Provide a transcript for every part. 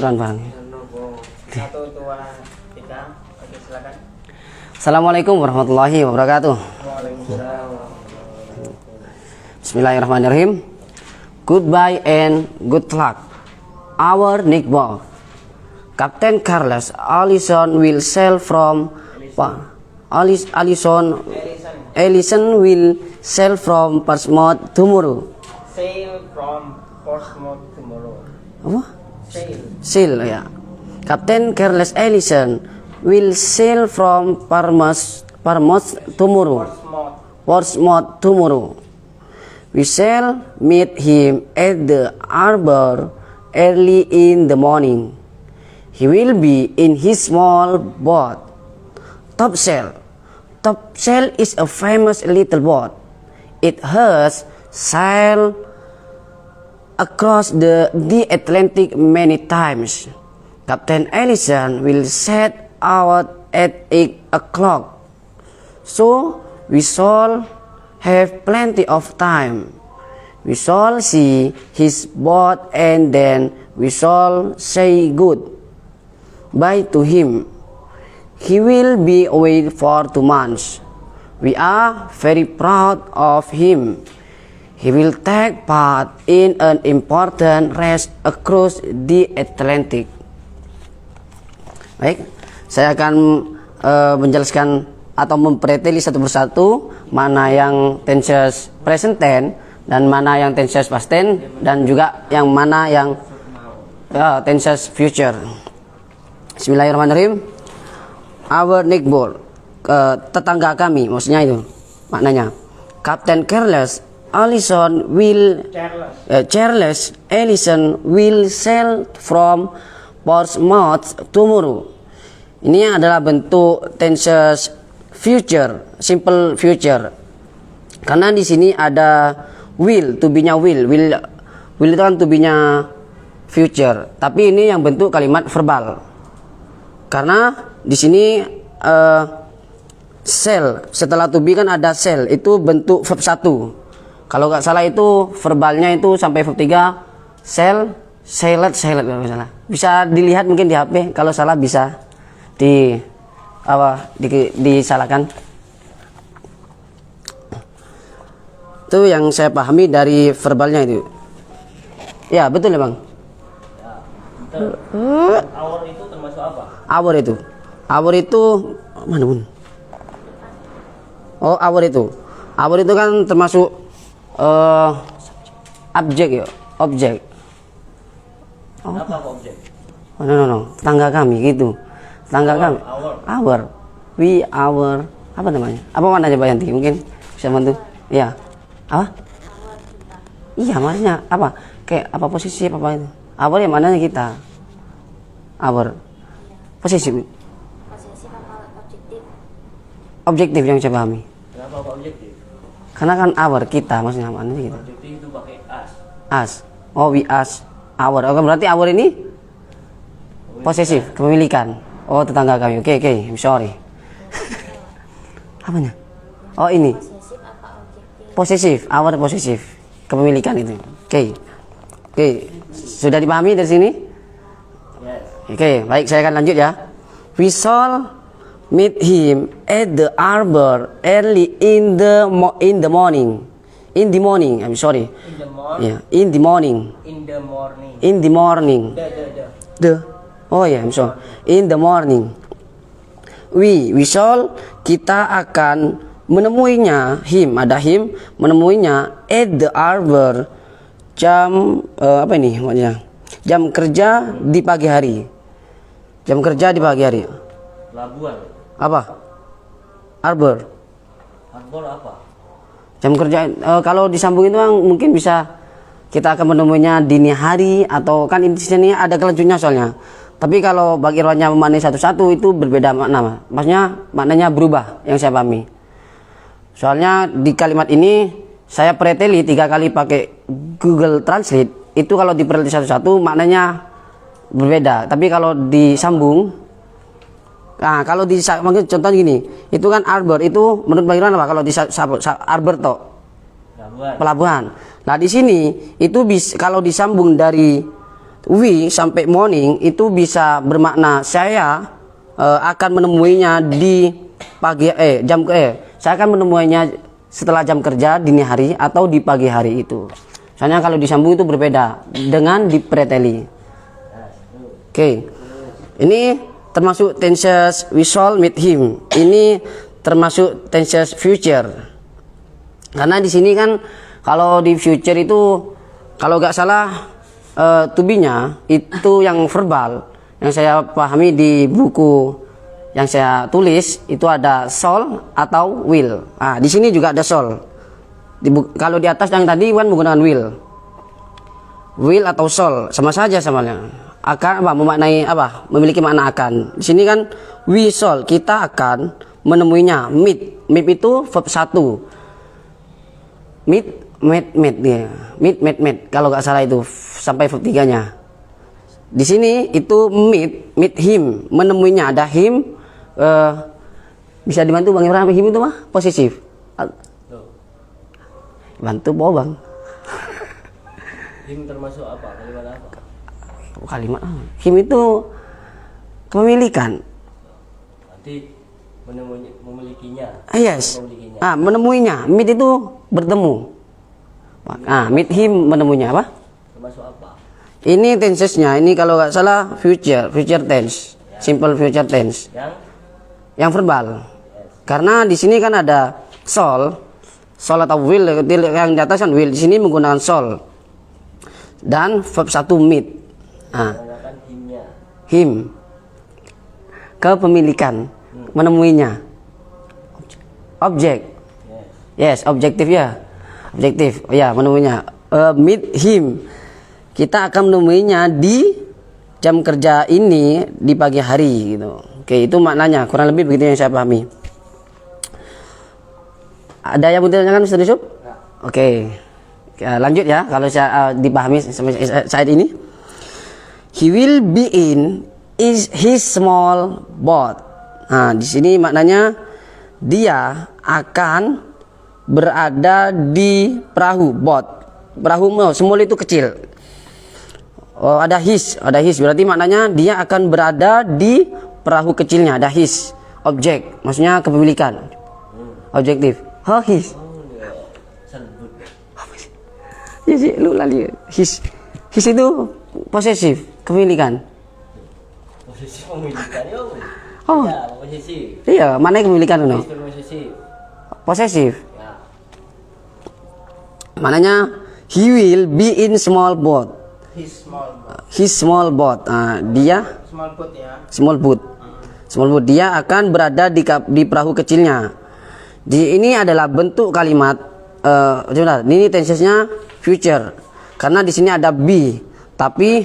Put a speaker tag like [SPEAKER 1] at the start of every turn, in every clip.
[SPEAKER 1] Quran Bang.
[SPEAKER 2] Satu, dua, tiga. Oke, silakan.
[SPEAKER 1] Assalamualaikum warahmatullahi wabarakatuh.
[SPEAKER 2] Waalaikumsalam.
[SPEAKER 1] Bismillahirrahmanirrahim. Goodbye and good luck. Our Nickball. Captain Carlos Allison will sail from Allison will sail from Portsmouth tomorrow.
[SPEAKER 2] Sail from Portsmouth tomorrow.
[SPEAKER 1] Apa?
[SPEAKER 2] Sail.
[SPEAKER 1] Sail ya. Captain Carlos Allison will sail from Portsmouth tomorrow. Portsmouth tomorrow. We shall meet him at the harbor early in the morning. He will be in his small boat, Topsail. Topsail is a famous little boat. It has sailed across the Atlantic many times. Captain Allison will set out at 8 o'clock, so we shall have plenty of time. We shall see his boat and then we shall say goodbye to him. He will be away for 2 months. We are very proud of him. He will take part in an important race across the Atlantic. Baik, saya akan menjelaskan atau mempreteli satu persatu mana yang tenses present tense dan mana yang tenses past tense dan juga yang mana yang tenses future. Bismillahirrahmanirrahim. Our neighbor, tetangga kami, maksudnya itu maknanya. Captain Carlos Allison will Charles Allison will sail from Portsmouth tomorrow. Ini adalah bentuk tenses future, simple future. Karena di sini ada will, to be-nya will itu kan to be-nya future. Tapi ini yang bentuk kalimat verbal. Karena di sini shall, setelah to be kan ada shall, itu bentuk verb 1. Kalau nggak salah itu verbalnya itu sampai verb 3, shall, shalled kalau nggak salah. Bisa dilihat mungkin di HP, kalau salah bisa disalahkan. Itu yang saya pahami dari verbalnya itu. Ya, betul ya, Bang?
[SPEAKER 2] Ya, hour itu termasuk apa?
[SPEAKER 1] Hour itu mana pun? Oh, hour itu kan termasuk objek ya, objek. Oh.
[SPEAKER 2] Apa objek?
[SPEAKER 1] Oh, no, tetangga kami gitu. Tetangga kami. Hour. Apa namanya? Apa maknanya Pak Yanti? Mungkin bisa bantu. Iya. Apa? Iya, maksudnya apa? Kayak apa posisi apa itu? Hour yang mananya kita? Hour. Posisi apa objektif? Objektif yang saya pahami.
[SPEAKER 2] Kenapa apa objektif?
[SPEAKER 1] Karena kan hour kita, maksudnya maknanya kita.
[SPEAKER 2] Objektif itu pakai as.
[SPEAKER 1] As. Oh, we as hour. Oh, berarti hour ini posesif, kepemilikan. Oh, tetangga kami. Oke, sorry. Apanya? Oh, ini. Posesif, hour posesif, kepemilikan itu. Oke. Sudah dipahami dari sini? Oke, baik, saya akan lanjut ya. We shall meet him at the harbor early in the morning. In the morning. I'm sorry.
[SPEAKER 2] In the morning.
[SPEAKER 1] Yeah, in the morning.
[SPEAKER 2] In the morning.
[SPEAKER 1] In the morning. Oh ya, I'm sorry. In the morning. We shall, kita akan menemuinya, ada him, menemuinya at the harbor jam apa ini maksudnya? Jam kerja di pagi hari. Jam kerja di pagi hari.
[SPEAKER 2] Pelabuhan.
[SPEAKER 1] Apa? Harbor.
[SPEAKER 2] Harbor apa?
[SPEAKER 1] Jam kerja kalau disambung itu mungkin bisa kita akan menemuinya dini hari atau kan di sini ada kelanjutnya soalnya. Tapi kalau bagi rohnya memaknai satu-satu itu berbeda makna. Maksudnya maknanya berubah yang saya pahami. Soalnya di kalimat ini saya preteli 3 kali pakai Google Translate, itu kalau diperhati satu-satu maknanya berbeda. Tapi kalau disambung, nah kalau mungkin contoh gini, itu kan harbor itu menurut Bang Irwan apa? Kalau di harbor toh pelabuhan. Nah di sini itu kalau disambung dari we sampai morning itu bisa bermakna saya akan menemuinya di pagi saya akan menemuinya setelah jam kerja dini hari atau di pagi hari itu. Soalnya kalau disambung itu berbeda dengan di preteli. Oke. Ini termasuk tenses we shall meet him. Ini termasuk tenses future. Karena di sini kan kalau di future itu kalau nggak salah to be-nya itu yang verbal, yang saya pahami di buku yang saya tulis itu ada shall atau will. Nah, di sini juga ada shall. Kalau di atas yang tadi kan menggunakan will atau shall sama saja samanya. Akan apa memaknai apa? Memiliki makna akan. Di sini kan we shall, kita akan menemuinya. Meet itu verb 1. Meet ya. Meet. Kalau nggak salah itu sampai verb 3-nya. Di sini itu meet him, menemuinya. Ada him, bisa dibantu Bang Ibrahim. Him itu mah posesif. Bantu bawa Bang.
[SPEAKER 2] Him termasuk apa? Kalimat apa?
[SPEAKER 1] Kalimat him itu kepemilikan.
[SPEAKER 2] Nanti memilikinya.
[SPEAKER 1] Yes.
[SPEAKER 2] Memilikinya.
[SPEAKER 1] Menemuinya. Meet itu bertemu. Meet him menemuinya apa?
[SPEAKER 2] Termasuk apa?
[SPEAKER 1] Ini tensesnya. Ini kalau nggak salah future tense, simple future tense. Yang verbal. Karena di sini kan ada shall atau will. Yang di atas kan will. Di sini menggunakan shall dan verb 1 meet. Him kepemilikan, menemuinya. Objek. Yes, objektif ya. Objektif, ya menemuinya. Meet him. Kita akan menemuinya di jam kerja ini di pagi hari gitu. Oke, itu maknanya. Kurang lebih begitu yang saya pahami. Ada yang mau ditanyakan Mr. Yusuf? Oke. Lanjut ya kalau saya dipahami sampai saat ini. He will be in his small boat. Nah, di sini maknanya dia akan berada di perahu boat. Perahu small itu kecil. Oh, ada his berarti maknanya dia akan berada di perahu kecilnya. Ada his, objek, maksudnya kepemilikan. Objektif. His. Ya sih, lu lali. His itu posesif, kepemilikan.
[SPEAKER 2] Posesif memilikan ya.
[SPEAKER 1] Oh.
[SPEAKER 2] Ya, posesif.
[SPEAKER 1] Iya, mana kepemilikan no? Posesif.
[SPEAKER 2] Ya.
[SPEAKER 1] Maknanya he will be in small boat. His small boat. Dia small boat. Dia akan berada di perahu kecilnya. Ini adalah bentuk kalimat ini tensesnya future. Karena di sini ada be, tapi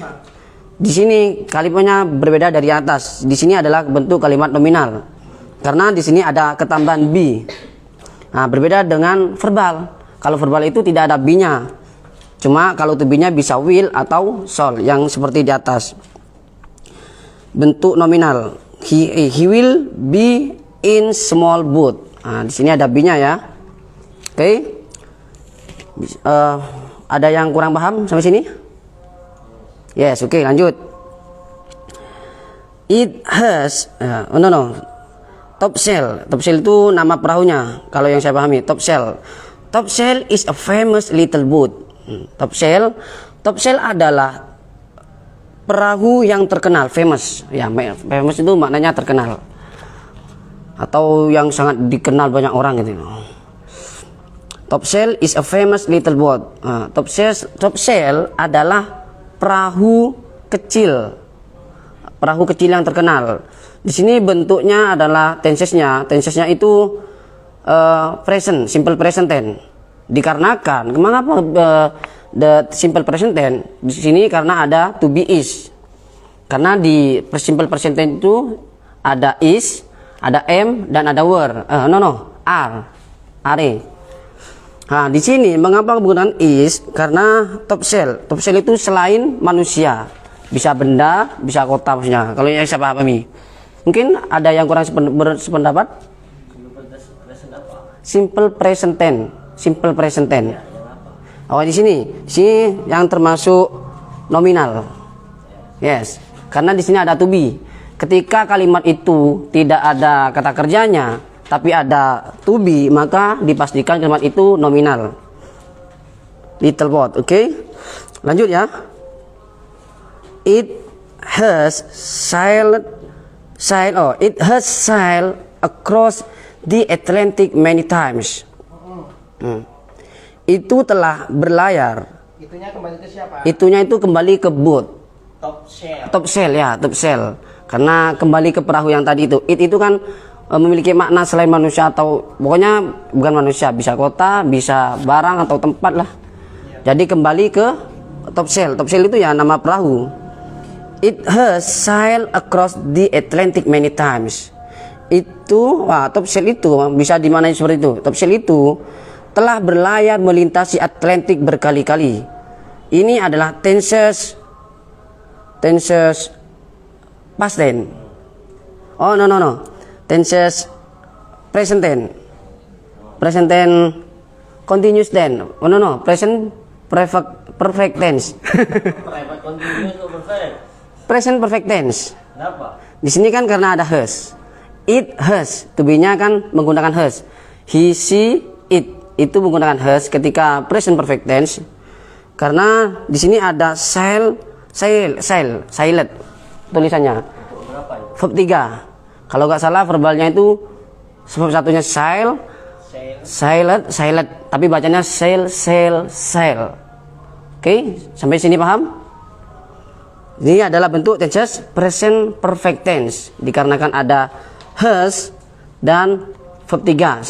[SPEAKER 1] di sini kalimatnya berbeda dari atas. Di sini adalah bentuk kalimat nominal. Karena di sini ada ketambahan be. Nah, berbeda dengan verbal. Kalau verbal itu tidak ada be-nya. Cuma kalau to be-nya bisa will atau shall yang seperti di atas. Bentuk nominal. He will be in small boat. Nah, di sini ada be-nya ya. Oke. Ada yang kurang paham sampai sini? Yes, oke, lanjut. It has topsail. Topsail itu nama perahunya kalau yang saya pahami. Topsail is a famous little boat. Topsail adalah perahu yang terkenal, famous. Ya, famous itu maknanya terkenal. Atau yang sangat dikenal banyak orang gitu. Topsail is a famous little boat. Topsail adalah perahu kecil. Perahu kecil yang terkenal. Di sini bentuknya adalah tensesnya. Tensesnya itu present, simple present tense. Dikarenakan mengapa the simple present tense di sini karena ada to be is. Karena di simple present tense itu ada is, ada am dan ada were. Are. Nah, di sini mengapa menggunakan is? Karena topsail itu selain manusia, bisa benda, bisa kota maksudnya. Kalau yang saya pahami. Mungkin ada yang kurang sependapat? Simple present tense. Oh, di sini yang termasuk nominal. Yes, karena di sini ada to be. Ketika kalimat itu tidak ada kata kerjanya, tapi ada to be, maka dipastikan kalimat itu nominal. Little boat, oke? Lanjut ya. It has sailed across the Atlantic many times. Itu telah berlayar.
[SPEAKER 3] Itunya kembali ke siapa?
[SPEAKER 1] Itunya itu kembali ke boat.
[SPEAKER 2] Top shell.
[SPEAKER 1] Top sail ya, top sail. Karena kembali ke perahu yang tadi itu. It itu kan memiliki makna selain manusia atau pokoknya bukan manusia, bisa kota, bisa barang atau tempat lah. Jadi kembali ke top sail. Top sail itu ya nama perahu. It has sailed across the Atlantic many times. Itu, top sail itu bisa dimaknai seperti itu. Top sail itu telah berlayar melintasi Atlantik berkali-kali. Ini adalah tenses past tense. Oh no. Tenses present tense. Present tense continuous tense. Oh no. Present perfect tense.
[SPEAKER 2] Private continuous atau perfect?
[SPEAKER 1] Present perfect tense.
[SPEAKER 2] Kenapa?
[SPEAKER 1] Di sini kan karena ada has. It has, to be-nya kan menggunakan has. He, she, it itu menggunakan has ketika present perfect tense. Karena di sini ada sailed tulisannya.
[SPEAKER 2] Berapa itu?
[SPEAKER 1] Verb 3. Kalau nggak salah verbalnya itu verb satunya sailed, tapi bacanya sail. Oke, sampai sini paham? Ini adalah bentuk tenses present perfect tense dikarenakan ada has dan verb 3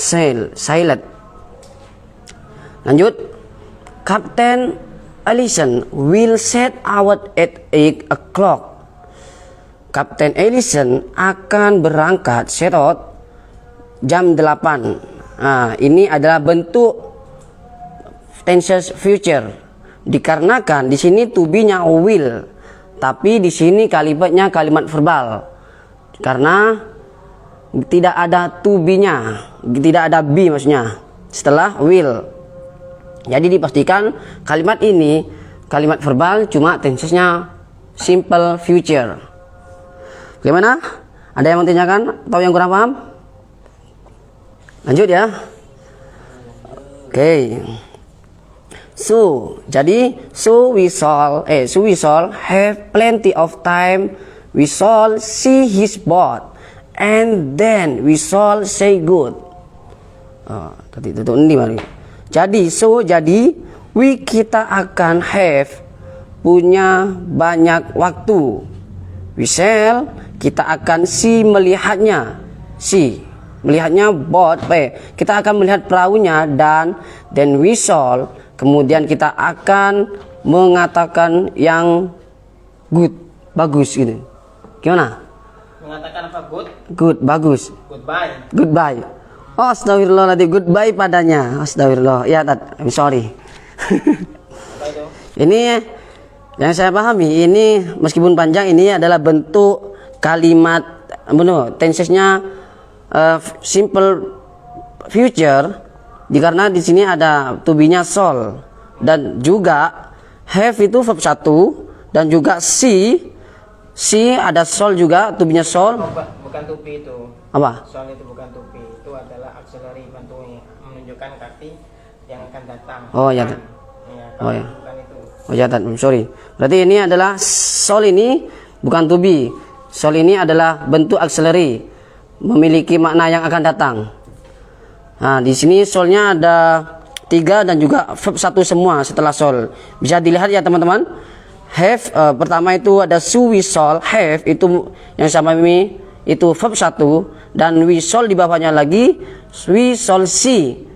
[SPEAKER 1] sailed. Lanjut. Captain Ellison will set out at 8 o'clock. Kapten Ellison akan berangkat set out jam 8. Nah, ini adalah bentuk tenses future. Dikarenakan di sini to be-nya will, tapi di sini kalimatnya kalimat verbal. Karena tidak ada to be-nya, tidak ada be maksudnya setelah will. Jadi dipastikan kalimat ini kalimat verbal, cuma tensesnya simple future. Bagaimana? Ada yang mau tanyakan atau yang kurang paham? Lanjut ya. Oke. So we shall have plenty of time. We shall see his boat, and then we shall say good. Tadi tutup ini mari. Jadi kita akan have, punya banyak waktu. We shall, kita akan melihatnya boat, kita akan melihat perahunya, dan then we shall, kemudian kita akan mengatakan yang good, bagus gitu. Gimana?
[SPEAKER 3] Mengatakan apa?
[SPEAKER 1] Good, bagus.
[SPEAKER 3] Goodbye.
[SPEAKER 1] Oh, astagfirullahaladzim, goodbye padanya. Astagfirullah. Ya, I'm sorry.
[SPEAKER 3] Apa itu?
[SPEAKER 1] Ini yang saya pahami, ini meskipun panjang, ini adalah bentuk kalimat tensesnya simple future, karena di sini ada to be-nya shall, dan juga have itu verb 1, dan juga see ada shall juga, to be-nya shall.
[SPEAKER 3] Bukan to be itu.
[SPEAKER 1] Apa?
[SPEAKER 3] Soal itu bukan to be, itu adalah auxiliary bantu menunjukkan kaki yang akan datang.
[SPEAKER 1] Oh ya.
[SPEAKER 3] Oh ya. Bukan itu.
[SPEAKER 1] Oh ya, I'm sorry. Berarti ini adalah shall, ini bukan to be. Shall ini adalah bentuk auxiliary, memiliki makna yang akan datang. Nah, di sini shall-nya ada 3 dan juga verb 1 semua setelah shall. Bisa dilihat ya teman-teman. Have pertama itu ada we shall have, itu yang sama ini itu verb 1, dan we shall di bawahnya lagi we shall see.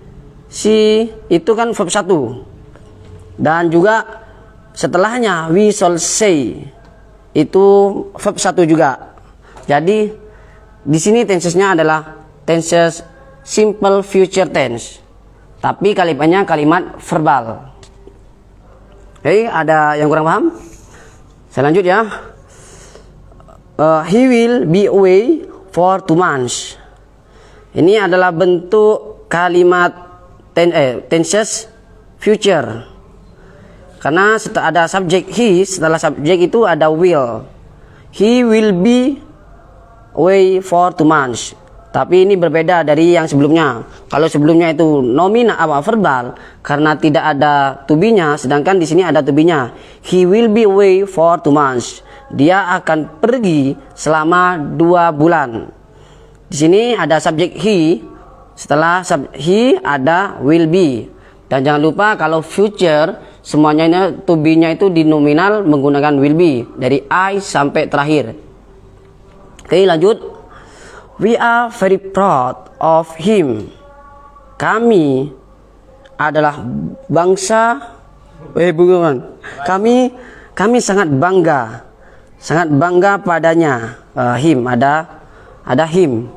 [SPEAKER 1] See itu kan verb 1. Dan juga setelahnya we shall say, itu verb 1 juga. Jadi di sini tensesnya adalah tenses simple future tense, tapi kalimatnya kalimat verbal. Oke, ada yang kurang paham? Saya lanjut ya. He will be away for 2 months. Ini adalah bentuk kalimat tenses future. Karena ada subjek he, setelah subjek itu ada will. He will be away for 2 months. Tapi ini berbeda dari yang sebelumnya. Kalau sebelumnya itu nominal verbal karena tidak ada to be-nya, sedangkan di sini ada to be-nya. He will be away for 2 months. Dia akan pergi selama 2 bulan. Di sini ada subjek he, setelah he ada will be. Dan jangan lupa kalau future semuanya to be-nya itu di nominal menggunakan will be dari I sampai terakhir. Oke, lanjut. We are very proud of him. Kami adalah bangsa bukan. Kami sangat bangga padanya. Him ada him.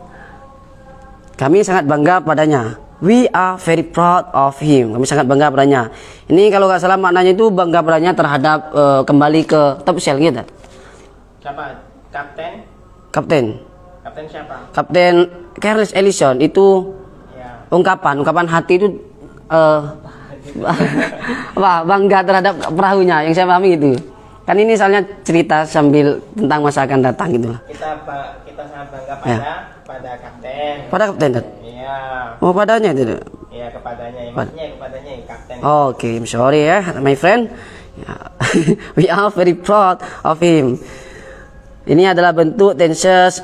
[SPEAKER 1] Kami sangat bangga padanya. We are very proud of him. Kami sangat bangga padanya. Ini kalau nggak salah maknanya itu bangga padanya terhadap kembali ke top shell gitu.
[SPEAKER 3] Siapa? Kapten?
[SPEAKER 1] Kapten.
[SPEAKER 3] Kapten siapa?
[SPEAKER 1] Kapten Carles Ellison itu
[SPEAKER 3] Ya.
[SPEAKER 1] ungkapan hati itu bangga terhadap perahunya, yang saya pahami itu. Kan ini soalnya cerita sambil tentang masa akan datang gitu lah.
[SPEAKER 3] Kita sangat bangga pada kapten.
[SPEAKER 1] Pada kapten.
[SPEAKER 3] Iya.
[SPEAKER 1] Oh, padanya itu.
[SPEAKER 3] Iya, kepadanya. Maksudnya kepadanya kapten.
[SPEAKER 1] Oke, I'm sorry ya, my friend. We are very proud of him. Ini adalah bentuk tenses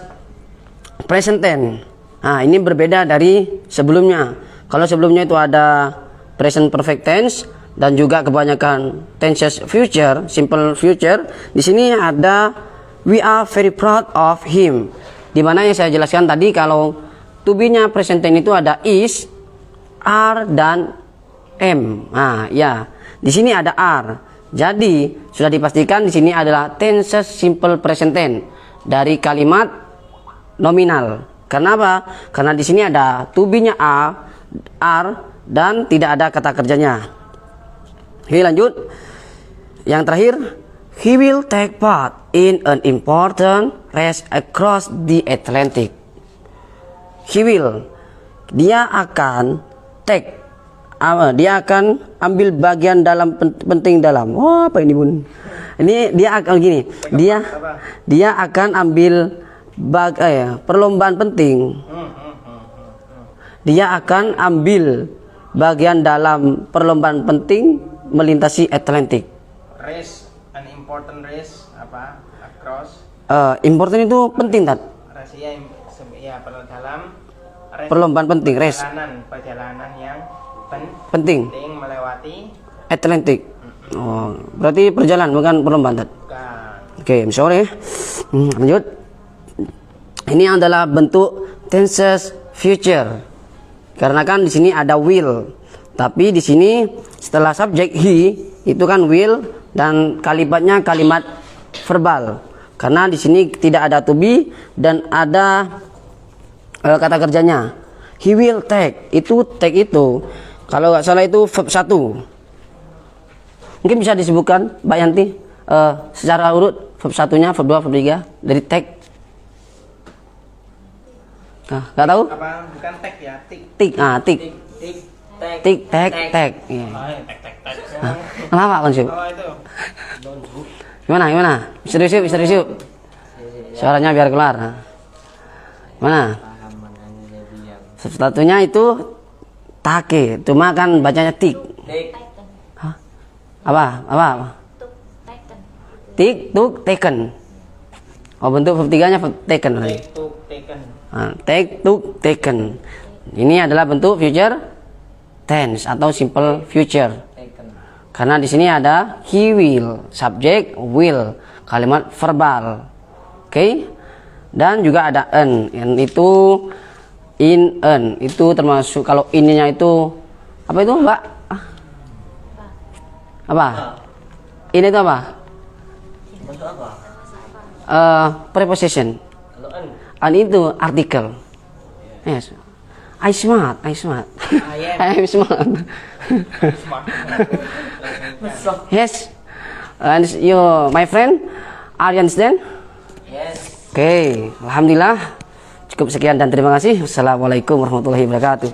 [SPEAKER 1] present tense. Nah, ini berbeda dari sebelumnya. Kalau sebelumnya itu ada present perfect tense dan juga kebanyakan tenses future, simple future. Di sini ada we are very proud of him. Di mana yang saya jelaskan tadi kalau to be-nya present tense itu ada is, are dan am. Nah, ya. Di sini ada are. Jadi, sudah dipastikan di sini adalah tenses simple present tense dari kalimat nominal. Kenapa? Karena di sini ada to be-nya are dan tidak ada kata kerjanya. Oke, lanjut. Yang terakhir, he will take part in an important race across the Atlantic. He will, dia akan ambil bagian dalam penting dalam. Oh, apa ini bun? Ini dia akan gini. Dia akan ambil perlombaan penting. Dia akan ambil bagian dalam perlombaan penting melintasi Atlantic.
[SPEAKER 3] Race, an important race apa? Across.
[SPEAKER 1] Important itu penting, Tat.
[SPEAKER 3] Rahasia ya dalam
[SPEAKER 1] perlombaan penting, race.
[SPEAKER 3] Perjalanan yang
[SPEAKER 1] penting
[SPEAKER 3] melewati
[SPEAKER 1] Atlantic. Oh, berarti perjalanan bukan perlombaan, Tat. Oke, I'm sorry. Lanjut. Ini adalah bentuk tenses future. Karena kan di sini ada will. Tapi di sini setelah subjek he itu kan will dan kalimatnya kalimat verbal. Karena di sini tidak ada to be dan ada kata kerjanya. He will take. Itu take itu kalau nggak salah itu verb 1. Mungkin bisa disebutkan Mbak Yanti secara urut verb 1-nya, verb 2, verb 3 dari take. Nah, nggak tahu?
[SPEAKER 3] Apa bukan take ya? Tik.
[SPEAKER 1] Tik. Tik. Tik, tek. Iya. Kenapa konsep?
[SPEAKER 3] Oh, itu.
[SPEAKER 1] Gimana? Serius yuk. Suaranya biar keluar. Mana? Satunya itu take, cuma kan bacanya tik. Hah? Apa? Tik, tuk, taken. Oh, bentuk verb 3-nya taken.
[SPEAKER 3] Take, took, taken.
[SPEAKER 1] Take, took, taken. Ini adalah bentuk future tense atau simple future. Karena di sini ada he will, subject will, kalimat verbal. Oke? Dan juga ada an. An itu itu termasuk kalau ininya itu apa itu, Mbak? Apa? Ini itu apa?
[SPEAKER 2] Bentuk apa?
[SPEAKER 1] Preposition.
[SPEAKER 2] Kalau an.
[SPEAKER 1] An itu artikel. Yes. I smart. I'm smart. Yes. And you, my friend, are you understand?
[SPEAKER 2] Yes.
[SPEAKER 1] Oke, alhamdulillah. Cukup sekian dan terima kasih. Wassalamualaikum warahmatullahi wabarakatuh.